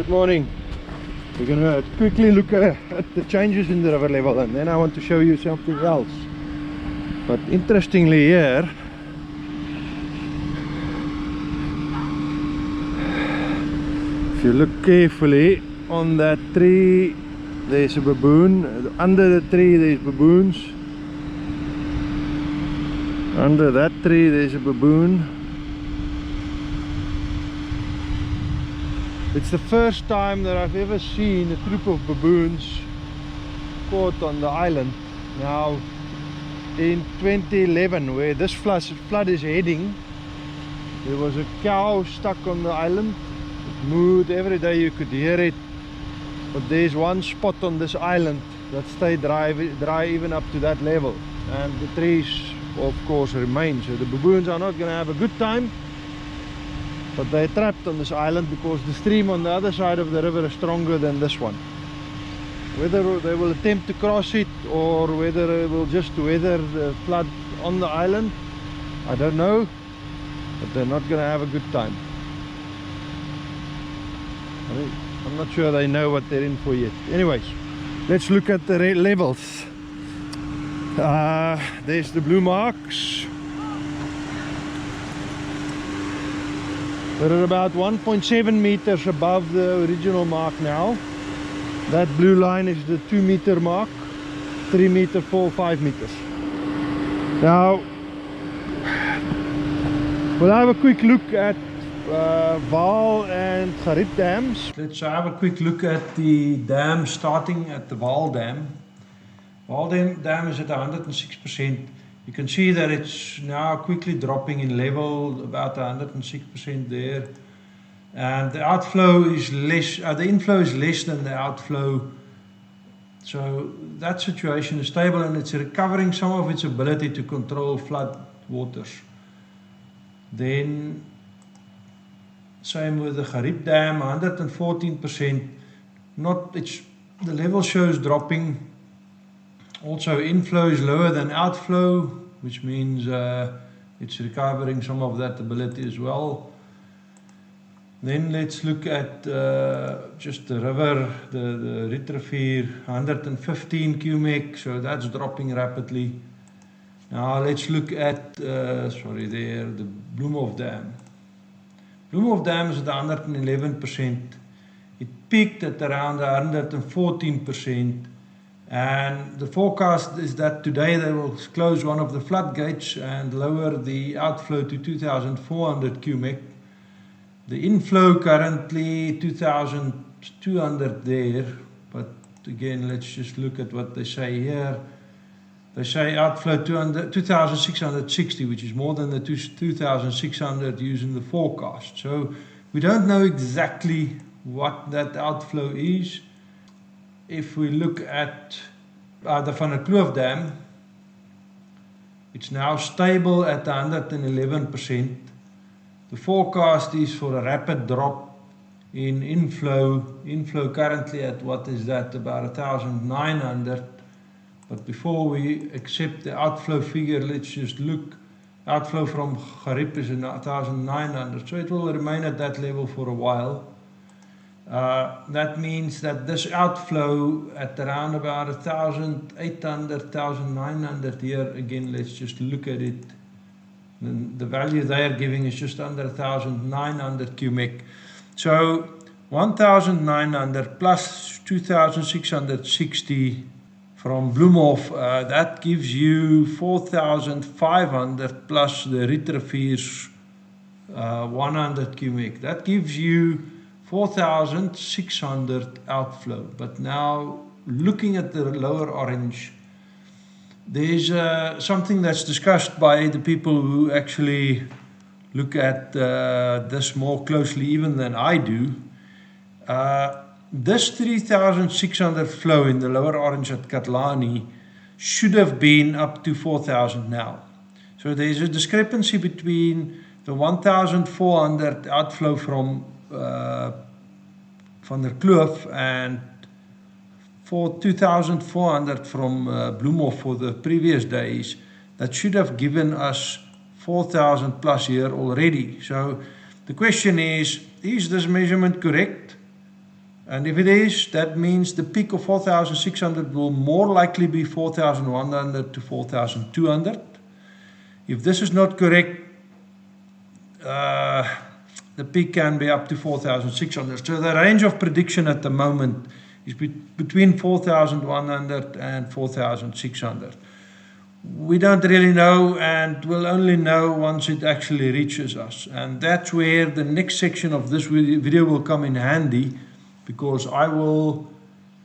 Good morning. We're going to quickly look at the changes in the river level, and then I want to show you something else. But interestingly here, if you look carefully on that tree, there's a baboon. Under the tree there's baboons. Under that tree there's a baboon. It's the first time that I've ever seen a troop of baboons caught on the island. Now, in 2011, where this flood is heading, there was a cow stuck on the island. It mooed every day, you could hear it. But there's one spot on this island that stayed dry even up to that level. And the trees, of course, remain. So the baboons are not going to have a good time. But they're trapped on this island because the stream on the other side of the river is stronger than this one. Whether they will attempt to cross it or whether they will just weather the flood on the island, I don't know. But they're not going to have a good time. I'm not sure they know what they're in for yet. Anyways, let's look at the levels. There's the blue marks. We're at about 1.7 meters above the original mark now. That blue line is the 2 meter mark. 3 meter, 4, 5 meters. Now, we'll have a quick look at Vaal and Garib dams. Let's have a quick look at the dam starting at the Vaal dam. Vaal dam is at 106%. You can see that it's now quickly dropping in level, about 106% there. And the outflow is less, the inflow is less than the outflow. So that situation is stable and it's recovering some of its ability to control flood waters. Then, same with the Garib dam, 114%. The level shows dropping. Also, inflow is lower than outflow, which means it's recovering some of that ability as well. Then let's look at just the river, the rivier, 115 cumec, so that's dropping rapidly. Now let's look at, the Bloemhof dam. Bloemhof dam is at 111%. It peaked at around 114%. And the forecast is that today they will close one of the floodgates and lower the outflow to 2,400 cumec. The inflow currently 2,200 there, but again let's just look at what they say here. They say outflow 2,660, which is more than the 2,600 used in the forecast. So we don't know exactly what that outflow is. If we look at the Van der Kloof dam, it's now stable at 111%. The forecast is for a rapid drop in inflow. Inflow currently at what is that, about 1,900. But before we accept the outflow figure, let's just look. Outflow from Garib is 1,900, so it will remain at that level for a while. That means that this outflow at around about 1,800, 1,900 here, again let's just look at it. The value they are giving is just under 1,900 cumec. So 1,900 plus 2,660 from Bloemhof, that gives you 4,500 plus the rivier's 100 cumec. That gives you 4,600 outflow. But now looking at the lower Orange, there's something that's discussed by the people who actually look at this more closely even than I do. This 3,600 flow in the lower Orange at Katlani should have been up to 4,000 now. So there's a discrepancy between the 1,400 outflow from Van der Kloof and 2,400 from Bloemhof for the previous days. That should have given us 4,000 plus here already. So the question is this measurement correct? And if it is, that means the peak of 4,600 will more likely be 4,100 to 4,200. If this is not correct, the peak can be up to 4,600. So the range of prediction at the moment is between 4,100 and 4,600. We don't really know, and we'll only know once it actually reaches us. And that's where the next section of this video will come in handy, because I will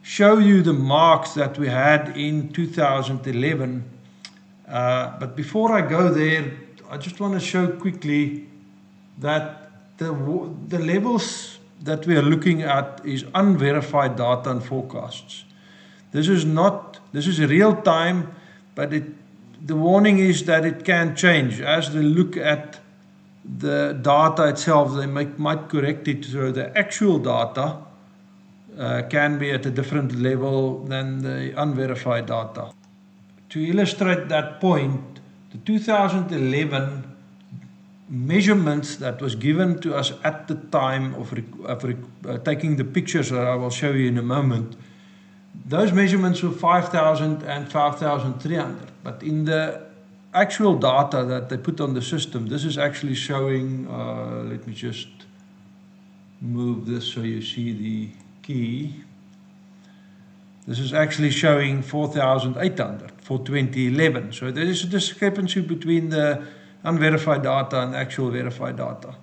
show you the marks that we had in 2011. But before I go there, I just want to show quickly that the levels that we are looking at is unverified data and forecasts. This is real time, but the warning is that it can change. As they look at the data itself, they might correct it, so the actual data can be at a different level than the unverified data. To illustrate that point, the 2011 measurements that was given to us at the time of taking the pictures that I will show you in a moment, those measurements were 5,000 and 5,300. But in the actual data that they put on the system, this is actually showing, let me just move this so you see the key. This is actually showing 4,800 for 2011. So there is a discrepancy between the unverified data and actual verified data.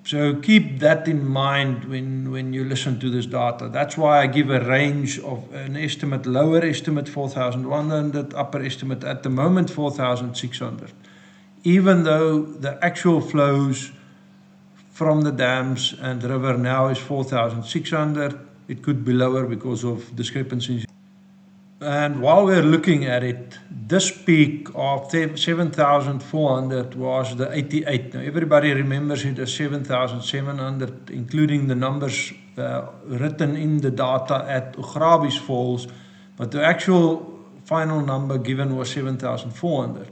So keep that in mind when you listen to this data. That's why I give a range of an estimate, lower estimate 4,100, upper estimate at the moment 4,600. Even though the actual flows from the dams and river now is 4,600, it could be lower because of discrepancies. And while we're looking at it, this peak of 7,400 was the 88. Now everybody remembers it as 7,700, including the numbers written in the data at Augrabies Falls, but the actual final number given was 7,400.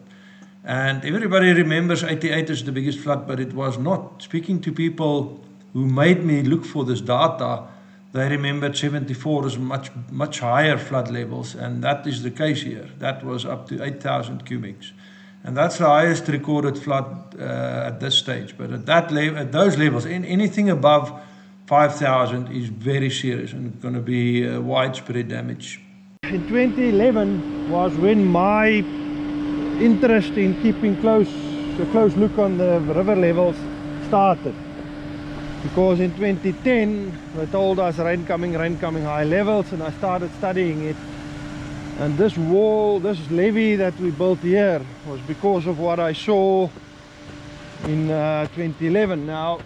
And everybody remembers 88 is the biggest flood, but it was not. Speaking to people who made me look for this data, they remembered 74 is much higher flood levels, and that is the case here. That was up to 8,000 cumecs. And that's the highest recorded flood at this stage. But at those levels, anything above 5,000 is very serious and going to be widespread damage. In 2011 was when my interest in keeping a close look on the river levels started. Because in 2010 they told us rain coming, high levels, and I started studying it. And this levee that we built here was because of what I saw in 2011. Now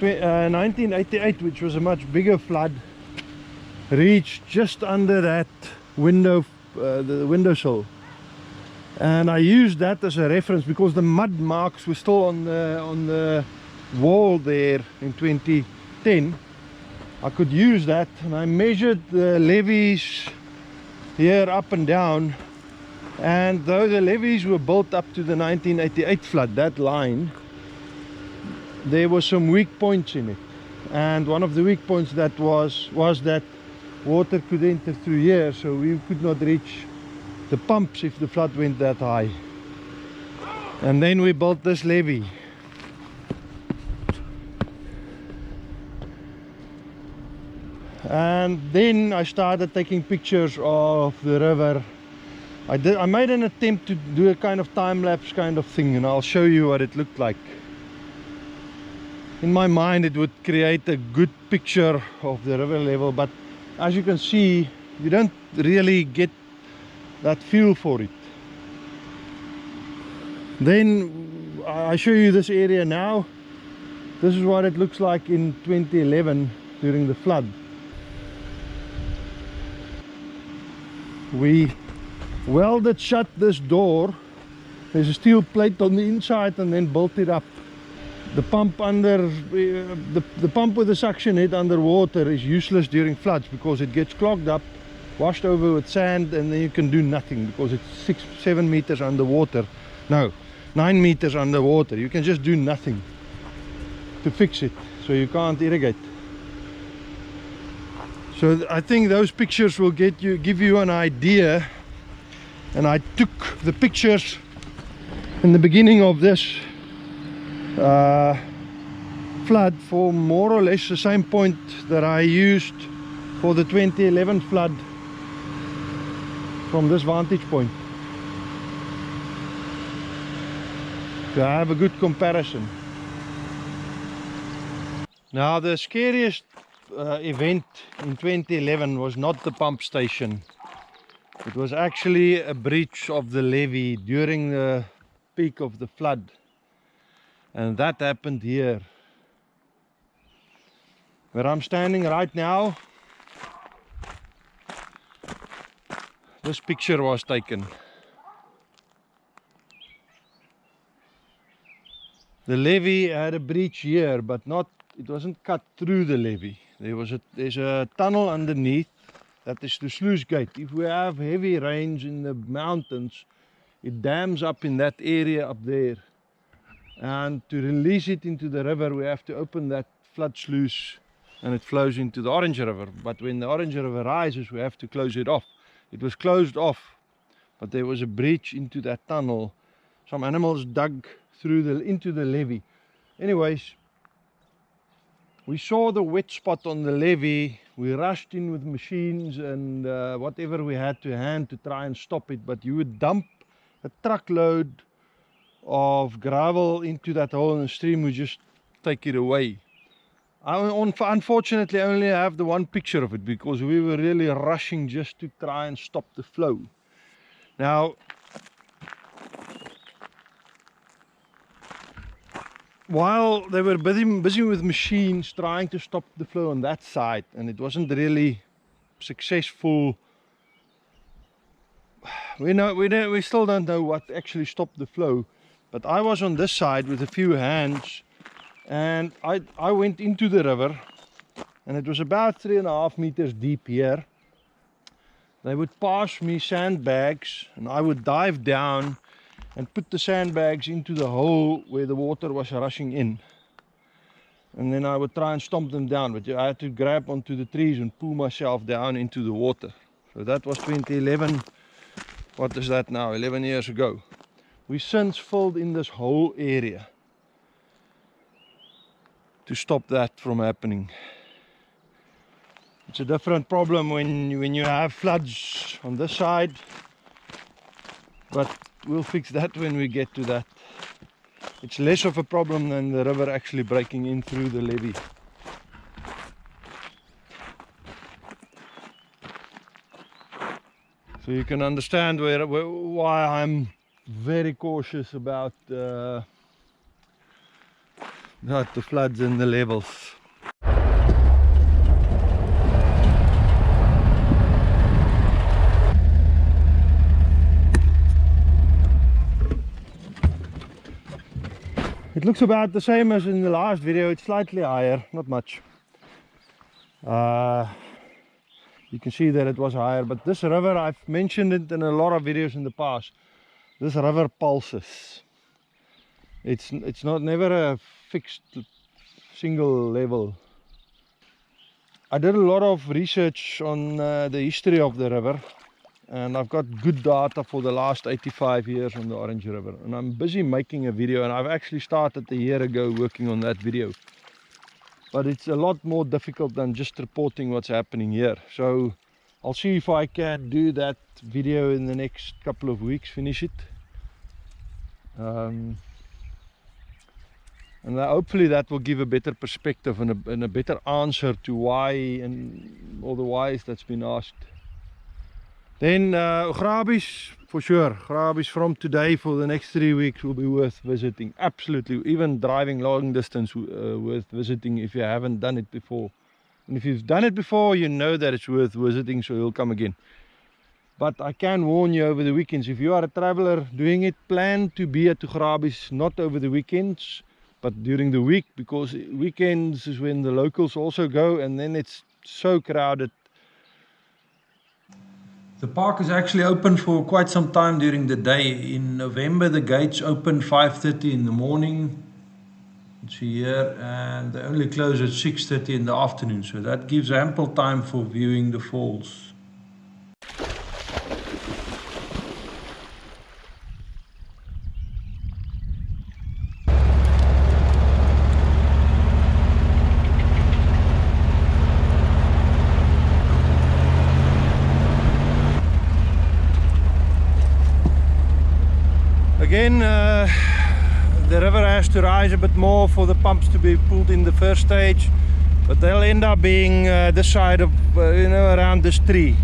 1988, which was a much bigger flood, reached just under that window, the windowsill. And I used that as a reference because the mud marks were still on the wall there in 2010. I could use that, and I measured the levees here up and down, and though the levees were built up to the 1988 flood, that line, there were some weak points in it. And one of the weak points that was that water could enter through here, so we could not reach the pumps if the flood went that high. And then we built this levee. And then I started taking pictures of the river. I made an attempt to do a kind of time-lapse kind of thing, and I'll show you what it looked like. In my mind it would create a good picture of the river level, but as you can see, you don't really get that feel for it. Then I show you this area now. This is what it looks like in 2011 during the flood. We welded shut this door. There's a steel plate on the inside, and then built it up. The pump the pump with the suction head underwater is useless during floods because it gets clogged up, washed over with sand, and then you can do nothing because it's 6-7 meters underwater. No, 9 meters underwater. You can just do nothing to fix it, so you can't irrigate. So I think those pictures will give you an idea. And I took the pictures in the beginning of this flood for more or less the same point that I used for the 2011 flood from this vantage point, to have a good comparison. Now the scariest event in 2011 was not the pump station. It was actually a breach of the levee during the peak of the flood, and that happened here where I'm standing right now. This picture was taken. The levee had a breach here, but it wasn't cut through the levee. There's a tunnel underneath. That is the sluice gate. If we have heavy rains in the mountains, it dams up in that area up there. And to release it into the river, we have to open that flood sluice and it flows into the Oranje River. But when the Oranje River rises, we have to close it off. It was closed off, but there was a breach into that tunnel. Some animals dug through into the levee. Anyways, we saw the wet spot on the levee. We rushed in with machines and whatever we had to hand to try and stop it. But you would dump a truckload of gravel into that hole in the stream, we just take it away. I unfortunately only have the one picture of it because we were really rushing just to try and stop the flow. Now, while they were busy with machines trying to stop the flow on that side, and it wasn't really successful, we still don't know what actually stopped the flow. But I was on this side with a few hands, and I went into the river, and it was about 3.5 meters deep here. They would pass me sandbags, and I would dive down and put the sandbags into the hole where the water was rushing in. And then I would try and stomp them down, but I had to grab onto the trees and pull myself down into the water. So that was 2011. What is that now? 11 years ago. We since filled in this whole area to stop that from happening. It's a different problem when you have floods on this side, but we'll fix that when we get to that. It's less of a problem than the river actually breaking in through the levee. So you can understand why I'm very cautious about the floods and the levels. It looks about the same as in the last video. It's slightly higher, not much. You can see that it was higher, but this river, I've mentioned it in a lot of videos in the past. This river pulses. It's never a fixed single level. I did a lot of research on the history of the river, and I've got good data for the last 85 years on the Oranje River, and I'm busy making a video, and I've actually started a year ago working on that video. But it's a lot more difficult than just reporting what's happening here. So I'll see if I can do that video in the next couple of weeks, finish it. And hopefully that will give a better perspective and a better answer to why and all the whys that's been asked. Then Augrabies, for sure. Augrabies from today for the next 3 weeks will be worth visiting. Absolutely. Even driving long distance worth visiting if you haven't done it before. And if you've done it before, you know that it's worth visiting, so you'll come again. But I can warn you over the weekends, if you are a traveler doing it, plan to be at Augrabies not over the weekends, but during the week, because weekends is when the locals also go, and then it's so crowded. The park is actually open for quite some time during the day. In November, the gates open 5:30 in the morning. It's here, and they only close at 6:30 in the afternoon, so that gives ample time for viewing the falls. Again, the river has to rise a bit more for the pumps to be pulled in the first stage, but they'll end up being this side of, around this tree.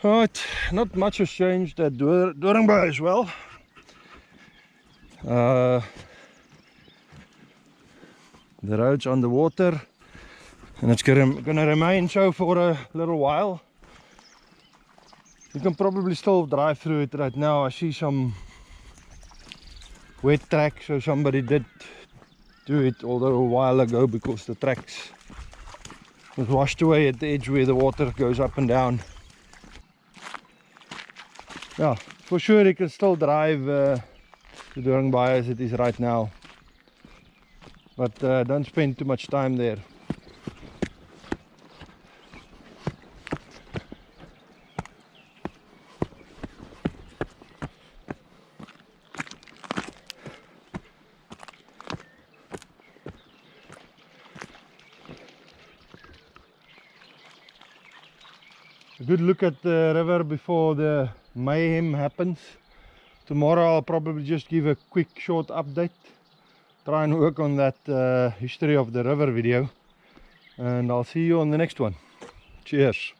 Right, not much has changed at Doringboy as well. The road's on the water, and it's gonna remain so for a little while. You can probably still drive through it right now. I see some wet track, so somebody did do it although a while ago, because the tracks was washed away at the edge where the water goes up and down. Yeah, for sure you can still drive to Doringboy as it is right now, but don't spend too much time there. A good look at the river before the mayhem happens. Tomorrow I'll probably just give a quick short update, try and work on that history of the river video, and I'll see you on the next one. Cheers.